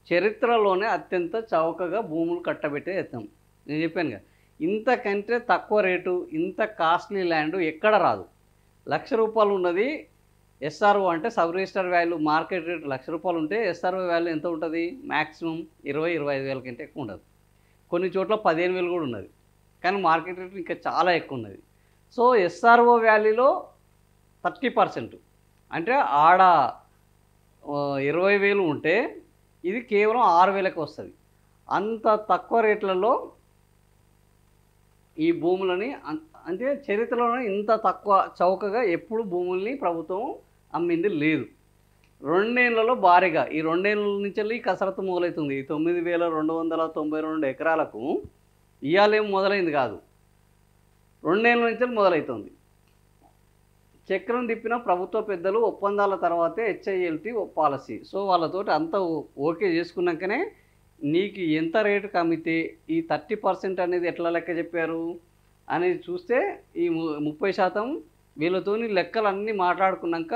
చరిత్రలోనే అత్యంత చౌకగా భూములు కట్టబెట్టే యత్నం. నేను చెప్పానుగా, ఇంతకంటే తక్కువ రేటు, ఇంత కాస్ట్లీ ల్యాండ్ ఎక్కడ రాదు. ₹1,00,000 ఉన్నది ఎస్ఆర్ఓ అంటే sub register value market rate ₹1,00,000 ఉంటే ఎస్ఆర్ఓ వాల్యూ ఎంత ఉంటుంది? మ్యాక్సిమం 20-25 వేల కంటే ఎక్కువ ఉండదు. కొన్ని చోట్ల 15,000 కూడా ఉన్నది. కానీ మార్కెట్ రేట్ ఇంకా చాలా ఎక్కువ ఉన్నది. సో ఎస్ఆర్ఓ వాల్యూలో 30% అంటే ఆడ 20,000 ఉంటే ఇది కేవలం 6,000కి వస్తుంది. అంత తక్కువ రేట్లలో ఈ భూములని అంటే చరిత్రలోనే ఇంత తక్కువ చౌకగా ఎప్పుడు భూముల్ని ప్రభుత్వం అమ్మింది లేదు. 2 ఏళ్లలో భారీగా ఈ 2 ఏళ్ళ నుంచి కసరత్తు మొదలవుతుంది. 9,292 ఎకరాలకు ఇవాళేం మొదలైంది కాదు, 2 ఏళ్ళ నుంచి మొదలవుతుంది. చక్రం తిప్పిన ప్రభుత్వ పెద్దలు ఒప్పందాల తర్వాతే హెచ్ఐఎల్టీ పాలసీ. సో వాళ్ళతోటి అంతా ఓకే చేసుకున్నాకనే నీకు ఎంత రేటుకి అమ్మితే ఈ 30% అనేది ఎట్లా లెక్క చెప్పారు అనేది చూస్తే ఈ 30% వీళ్ళతోని లెక్కలన్నీ మాట్లాడుకున్నాక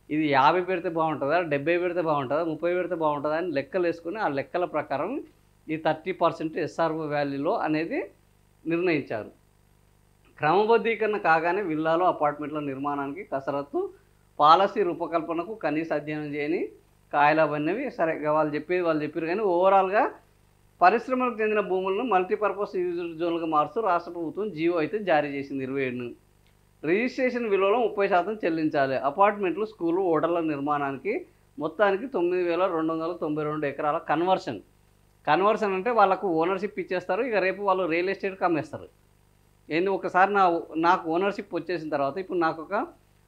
ఇది 50 పెడితే బాగుంటుందా, 70 పెడితే బాగుంటుందా, 30 పెడితే బాగుంటుందా అని లెక్కలు వేసుకుని ఆ లెక్కల ప్రకారం ఈ 30% ఎస్ఆర్ఓ వాల్యూలో అనేది నిర్ణయించారు. క్రమబద్ధీకరణ కాగానే విల్లాలో అపార్ట్మెంట్ల నిర్మాణానికి కసరత్తు, పాలసీ రూపకల్పనకు కనీస అధ్యయనం చేయని కాయలాబన్నవి. సరే వాళ్ళు చెప్పారు కానీ ఓవరాల్గా పరిశ్రమలకు చెందిన భూములను మల్టీపర్పస్ యూజర్ జోన్లుగా మారుస్తూ రాష్ట్ర ప్రభుత్వం జీవో అయితే జారీ చేసింది 27. రిజిస్ట్రేషన్ విలువలో 30% చెల్లించాలి. అపార్ట్మెంట్లు, స్కూలు, హోటళ్ల నిర్మాణానికి మొత్తానికి 9,292 ఎకరాల కన్వర్షన్ అంటే వాళ్ళకు ఓనర్షిప్ ఇచ్చేస్తారు. ఇక రేపు వాళ్ళు రియల్ ఎస్టేట్కి అమ్మేస్తారు. ఏంది ఒకసారి నాకు ఓనర్షిప్ వచ్చేసిన తర్వాత ఇప్పుడు నాకు ఒక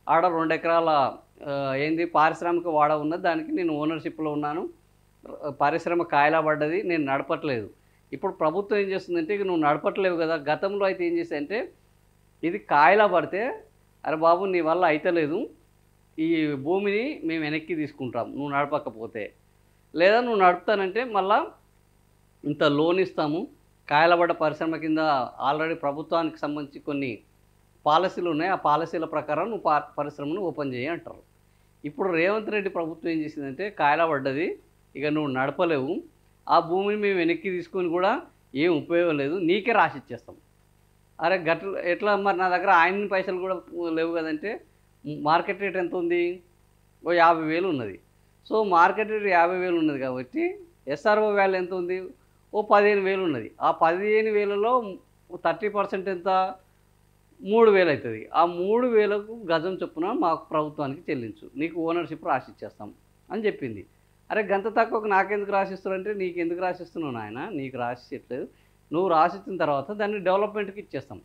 ఆడ 2 ఎకరాల ఏంది పారిశ్రామిక వాడ ఉన్నది, దానికి నేను ఓనర్షిప్లో ఉన్నాను. పరిశ్రమ కాయలా పడ్డది, నేను నడపట్లేదు. ఇప్పుడు ప్రభుత్వం ఏం చేస్తుందంటే ఇక నువ్వు నడపట్లేవు కదా. గతంలో అయితే ఏం చేస్తాయంటే ఇది కాయలా పడితే అరే బాబు నీ వల్ల అయితలేదు, ఈ భూమిని మేము వెనక్కి తీసుకుంటాం నువ్వు నడపకపోతే, లేదా నువ్వు నడుపుతానంటే మళ్ళా ఇంత లోన్ ఇస్తాము. కాయలబడ్డ పరిశ్రమ కింద ఆల్రెడీ ప్రభుత్వానికి సంబంధించి కొన్ని పాలసీలు ఉన్నాయి, ఆ పాలసీల ప్రకారం నువ్వు పరిశ్రమను ఓపెన్ చేయి అంటారు. ఇప్పుడు రేవంత్ రెడ్డి ప్రభుత్వం ఏం చేసిందంటే కాయలబడ్డది, ఇక నువ్వు నడపలేవు, ఆ భూమిని మేము వెనక్కి తీసుకొని కూడా ఏం ఉపయోగం లేదు, నీకే రాసి ఇచ్చేస్తాం. అరే ఎట్లా మరి నా దగ్గర ఆయన పైసలు కూడా లేవు కదంటే మార్కెట్ రేట్ ఎంత ఉంది? ఓ 50,000 ఉన్నది. సో మార్కెట్ రేట్ 50,000 ఉన్నది కాబట్టి ఎస్ఆర్ఓ వాల్యూ ఎంత ఉంది? ఓ 15,000 ఉన్నది. ఆ 15,000లో 30% ఎంత? 3,000 అవుతుంది. ఆ 3,000కు గజం చొప్పున మాకు ప్రభుత్వానికి చెల్లించు, నీకు ఓనర్షిప్ రాసిచ్చేస్తాం అని చెప్పింది. అరే గంత తక్కువకు నాకెందుకు రాసిస్తారంటే నీకు ఎందుకు రాసిస్తున్నావు నాయన, నీకు రాసిచ్చట్లేదు, నువ్వు రాసిచ్చిన తర్వాత దాన్ని డెవలప్మెంట్కి ఇచ్చేస్తాం.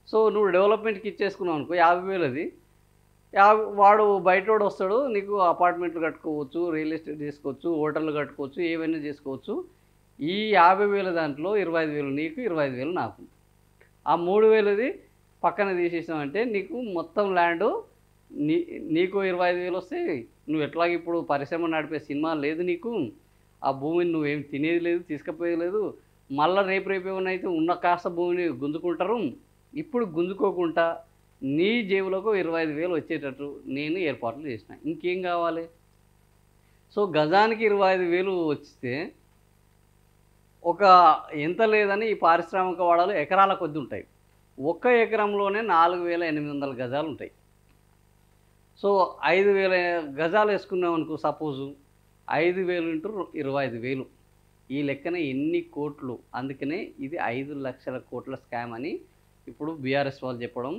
సో నువ్వు డెవలప్మెంట్కి ఇచ్చేసుకున్నావు అనుకో 50,000 అది, వాడు బయటోడు వస్తాడు, నీకు అపార్ట్మెంట్లు కట్టుకోవచ్చు, రియల్ ఎస్టేట్ చేసుకోవచ్చు, హోటళ్ళు కట్టుకోవచ్చు, ఏవైనా చేసుకోవచ్చు. ఈ 50,000 దాంట్లో 25,000 నీకు, 25,000 నాకు. ఆ 3,000ది పక్కన తీసేసామంటే నీకు మొత్తం ల్యాండ్ నీకు 25,000 వస్తాయి. నువ్వు ఎట్లాగ ఇప్పుడు పరిశ్రమ నడిపే సినిమా లేదు నీకు, ఆ భూమిని నువ్వేం తినేది లేదు, తీసుకుపోయేది లేదు. మళ్ళీ రేపు ఏమైనా అయితే ఉన్న కాస్త భూమిని గుంజుకుంటారు. ఇప్పుడు గుంజుకోకుండా నీ జేబులకు 25,000 వచ్చేటట్టు నేను ఏర్పాట్లు చేసిన. ఇంకేం కావాలి? సో గజానికి 25,000 వస్తే ఒక ఎంత లేదని ఈ పారిశ్రామిక వాడలు ఎకరాల కొద్ది ఉంటాయి. ఒక్క ఎకరంలోనే 4,800 గజాలు ఉంటాయి. సో 5,000 గజాలు వేసుకున్నాం అనుకో, సపోజు 5,000 × 25,000 ఈ లెక్కన ఎన్ని కోట్లు? అందుకనే ఇది 5 లక్షల కోట్ల స్కామ్ అని ఇప్పుడు బీఆర్ఎస్ వాళ్ళు చెప్పడం.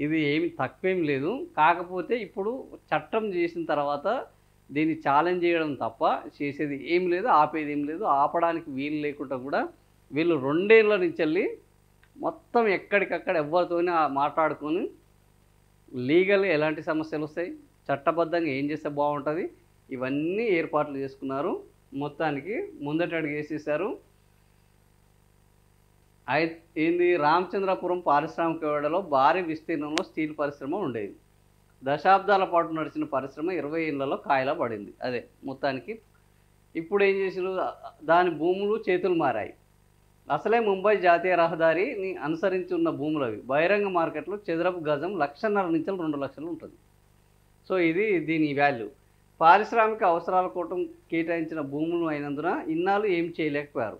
ఇది ఏమి తక్కువేం లేదు. కాకపోతే ఇప్పుడు చట్టం చేసిన తర్వాత దీన్ని ఛాలెంజ్ చేయడం తప్ప చేసేది ఏం లేదు, ఆపేది ఏం లేదు. ఆపడానికి వీలు లేకుండా కూడా వీళ్ళు 2 ఏళ్ల నుంచి వెళ్ళి మొత్తం ఎక్కడికక్కడ ఎవరితోనే మాట్లాడుకొని లీగల్ ఎలాంటి సమస్యలు వస్తాయి, చట్టబద్ధంగా ఏం చేస్తే బాగుంటుంది, ఇవన్నీ ఏర్పాట్లు చేసుకున్నారు. మొత్తానికి ముందట అడుగు వేసేసారు. ఏంది రామచంద్రపురం పారిశ్రామిక వేడలో భారీ విస్తీర్ణంలో స్టీల్ పరిశ్రమ ఉండేది. దశాబ్దాల పాటు నడిచిన పరిశ్రమ 20 ఏళ్లలో కాయలా పడింది. అదే మొత్తానికి ఇప్పుడు ఏం చేసారు, దాని భూములు చేతులు మారాయి. అసలే ముంబై జాతీయ రహదారిని అనుసరించి ఉన్న భూములు అవి. బహిరంగ మార్కెట్లో చదరపు గజం 1,50,000 నుంచి 2 లక్షలు ఉంటుంది. సో ఇది దీని వాల్యూ. పారిశ్రామిక అవసరాల కోసం కేటాయించిన భూములు అయినందున ఇన్నాళ్ళు ఏం చేయలేకపోయారు.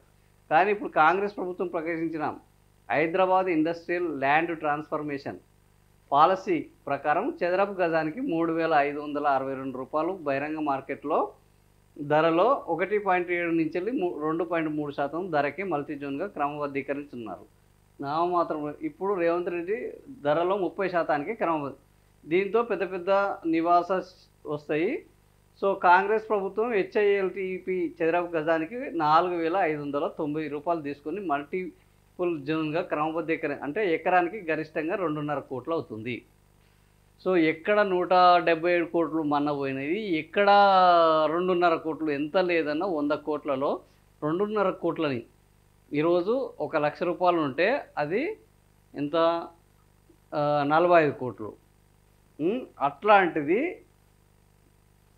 కానీ ఇప్పుడు కాంగ్రెస్ ప్రభుత్వం ప్రకటించిన Hyderabad industrial land transformation policy ప్రకారం చదరపు గజానికి 3,562 రూపాయలు బహిరంగ మార్కెట్లో ధరలో 1.7 నుంచి 2.3% ధరకే మల్టీ జోన్గా క్రమబద్ధీకరించున్నారు. నామమాత్రం ఇప్పుడు రేవంత్ రెడ్డి ధరలో 30%కి దీంతో పెద్ద పెద్ద నివాస వస్తాయి. సో కాంగ్రెస్ ప్రభుత్వం హెచ్ఐఎల్టీపీ చదరపు గజానికి 4,590 రూపాయలు తీసుకొని మల్టిపుల్ జోన్గా అంటే ఎకరానికి గరిష్టంగా 2.5 కోట్లు అవుతుంది. సో ఎక్కడ 177 కోట్లు మన్న పోయినది, ఎక్కడ 2.5 కోట్లు, ఎంత లేదన్నా 100 కోట్లలో 2.5 కోట్లని ఈరోజు 1 లక్ష రూపాయలు ఉంటే అది ఎంత 45 కోట్లు. అట్లాంటిది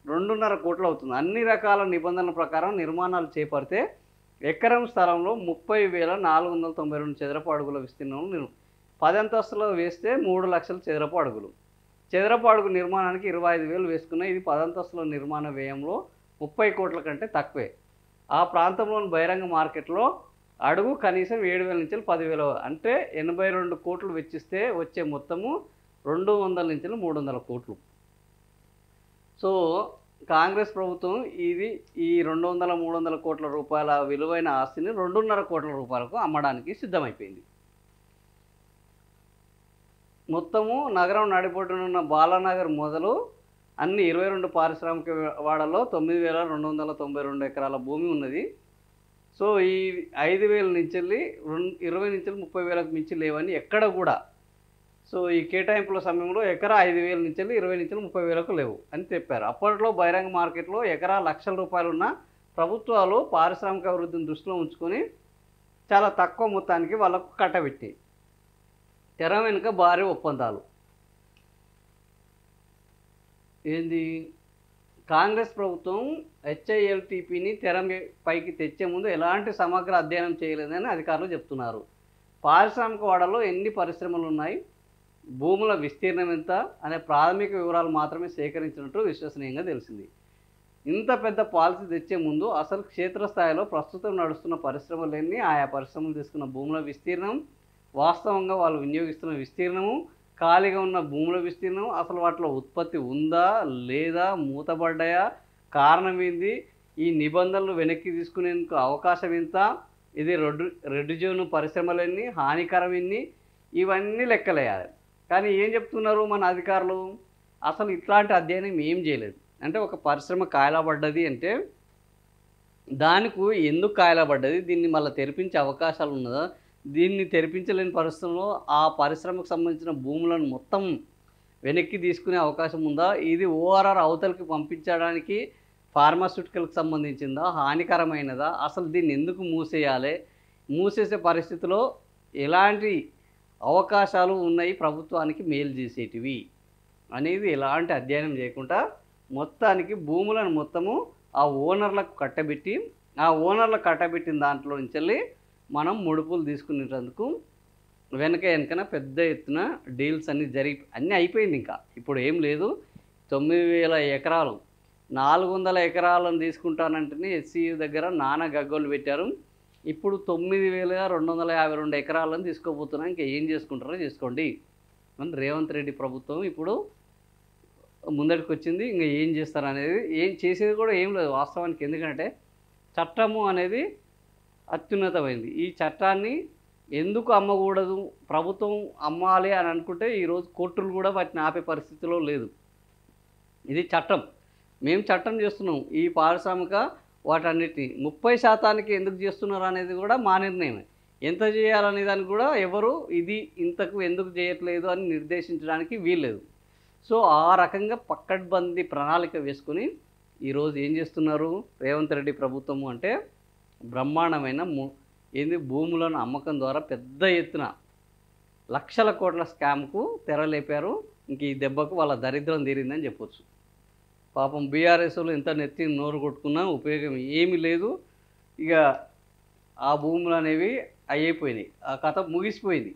2.5 కోట్లు అవుతుంది. అన్ని రకాల నిబంధనల ప్రకారం నిర్మాణాలు చేపడితే ఎకరం స్థలంలో 30,492 చదరపు అడుగుల విస్తీర్ణం 10 అంతస్తులో వేస్తే 3 లక్షల చదరపు అడుగులు. చదరపు అడుగు నిర్మాణానికి 25,000 వేసుకున్న ఇది 10 అంతస్తుల నిర్మాణ వ్యయంలో 30 కోట్ల కంటే తక్కువే. ఆ ప్రాంతంలోని బహిరంగ మార్కెట్లో అడుగు కనీసం 7,000 నుంచి 10,000, అంటే 82 కోట్లు వెచ్చిస్తే వచ్చే మొత్తము 200 నుంచి 300 కోట్లు. సో కాంగ్రెస్ ప్రభుత్వం ఈ 200-300 కోట్ల రూపాయల విలువైన ఆస్తిని 2.5 కోట్ల రూపాయలకు అమ్మడానికి సిద్ధమైపోయింది. మొత్తము నగరం నడిబొడ్డునున్న బాలానగర్ మొదలు అన్ని 22 పారిశ్రామిక వాడలో 9,292 ఎకరాల భూమి ఉన్నది. సో ఈ 5,000 నుంచి 20 నుంచి 30,000కు మించి లేవని ఎక్కడ కూడా. సో ఈ కేటాయింపుల సమయంలో ఎకరా 5,000 నుంచి 20 నుంచి 30,000కు లేవు అని చెప్పారు. అప్పట్లో బహిరంగ మార్కెట్లో ఎకరా లక్షల రూపాయలున్న ప్రభుత్వాలు పారిశ్రామిక అభివృద్ధిని దృష్టిలో ఉంచుకొని చాలా తక్కువ మొత్తానికి వాళ్ళకు కట్టబెట్టి తెర వెనుక భారీ ఒప్పందాలు. ఏంది, కాంగ్రెస్ ప్రభుత్వం హెచ్ఐఎల్టీపీని తెర పైకి తెచ్చే ముందు ఎలాంటి సమగ్ర అధ్యయనం చేయలేదని అధికారులు చెప్తున్నారు. పారిశ్రామిక వాడలో ఎన్ని పరిశ్రమలు ఉన్నాయి, భూముల విస్తీర్ణం ఎంత అనే ప్రాథమిక వివరాలు మాత్రమే సేకరించినట్టు విశ్వసనీయంగా తెలిసింది. ఇంత పెద్ద పాలసీ తెచ్చే ముందు అసలు క్షేత్రస్థాయిలో ప్రస్తుతం నడుస్తున్న పరిశ్రమలన్నీ, ఆయా పరిశ్రమలు తీసుకున్న భూముల విస్తీర్ణం, వాస్తవంగా వాళ్ళు వినియోగిస్తున్న విస్తీర్ణము, ఖాళీగా ఉన్న భూముల విస్తీర్ణం, అసలు వాటిలో ఉత్పత్తి ఉందా లేదా, మూతబడ్డాయా, కారణం ఏంది, ఈ నిబంధనలు వెనక్కి తీసుకునేందుకు అవకాశం ఎంత, ఇది రెడ్ జోన్ పరిశ్రమలన్నీ, హానికరం ఎన్ని, ఇవన్నీ లెక్కలేయాలి. కానీ ఏం చెప్తున్నారు మన అధికారులు, అసలు ఇట్లాంటి అధ్యయనం ఏం చేయలేదు. అంటే ఒక పరిశ్రమ కాయలబడ్డది అంటే దానికి ఎందుకు కాయలబడ్డది, దీన్ని మళ్ళీ తెరిపించే అవకాశాలు ఉన్నదా, దీన్ని తెరిపించలేని పరిస్థితుల్లో ఆ పరిశ్రమకు సంబంధించిన భూములను మొత్తం వెనక్కి తీసుకునే అవకాశం ఉందా, ఇది ఓఆర్ఆర్ అవతలకి పంపించడానికి ఫార్మాస్యూటికల్కి సంబంధించిందా, హానికరమైనదా, అసలు దీన్ని ఎందుకు మూసేయాలి, మూసేసే పరిస్థితిలో ఎలాంటి అవకాశాలు ఉన్నాయి ప్రభుత్వానికి మేలు చేసేటివి అనేది ఎలాంటి అధ్యయనం చేయకుండా మొత్తానికి భూములను మొత్తము ఆ ఓనర్లకు కట్టబెట్టి, ఆ ఓనర్లకు కట్టబెట్టిన దాంట్లో నుంచి మనం ముడుపులు తీసుకునేటందుకు వెనకన పెద్ద ఎత్తున డీల్స్ అన్నీ అయిపోయింది. ఇంకా ఇప్పుడు ఏం లేదు. 9,000 ఎకరాలు 400 ఎకరాలను తీసుకుంటానంటేనే ఎస్సీయూ దగ్గర నానా గగ్గోలు పెట్టారు. ఇప్పుడు 9,252 ఎకరాలను తీసుకోబోతున్నా, ఇంకా ఏం చేసుకుంటారో చేసుకోండి అని రేవంత్ రెడ్డి ప్రభుత్వం ఇప్పుడు ముందడికి వచ్చింది. ఇంకా ఏం చేస్తారు అనేది, ఏం చేసేది కూడా ఏం లేదు వాస్తవానికి. ఎందుకంటే చట్టము అనేది అత్యున్నతమైంది. ఈ చట్టాన్ని ఎందుకు అమ్మకూడదు, ప్రభుత్వం అమ్మాలి అని అనుకుంటే ఈరోజు కోర్టులు కూడా వాటిని ఆపే పరిస్థితిలో లేదు. ఇది చట్టం, మేము చట్టం చేస్తున్నాం. ఈ పారిశ్రామిక వాటన్నిటిని 30% ఎందుకు చేస్తున్నారు అనేది కూడా మా నిర్ణయమే. ఎంత చేయాలనే దానికి కూడా ఎవరు ఇది ఇంతకు ఎందుకు చేయట్లేదు అని నిర్దేశించడానికి వీల్లేదు. సో ఆ రకంగా పక్కడ్బందీ ప్రణాళిక వేసుకొని ఈరోజు ఏం చేస్తున్నారు రేవంత్ రెడ్డి ప్రభుత్వము అంటే బ్రహ్మాండమైన భూములను అమ్మకం ద్వారా పెద్ద ఎత్తున లక్షల కోట్ల స్కామ్కు తెరలేపారు. ఇంక ఈ దెబ్బకు వాళ్ళ దరిద్రం తీరిందని చెప్పొచ్చు. పాపం బీఆర్ఎస్లో ఎంత నెత్తి నోరు కొట్టుకున్నా ఉపయోగం ఏమీ లేదు. ఇక ఆ భూములు అనేవి అయిపోయినాయి, ఆ కథ ముగిసిపోయింది.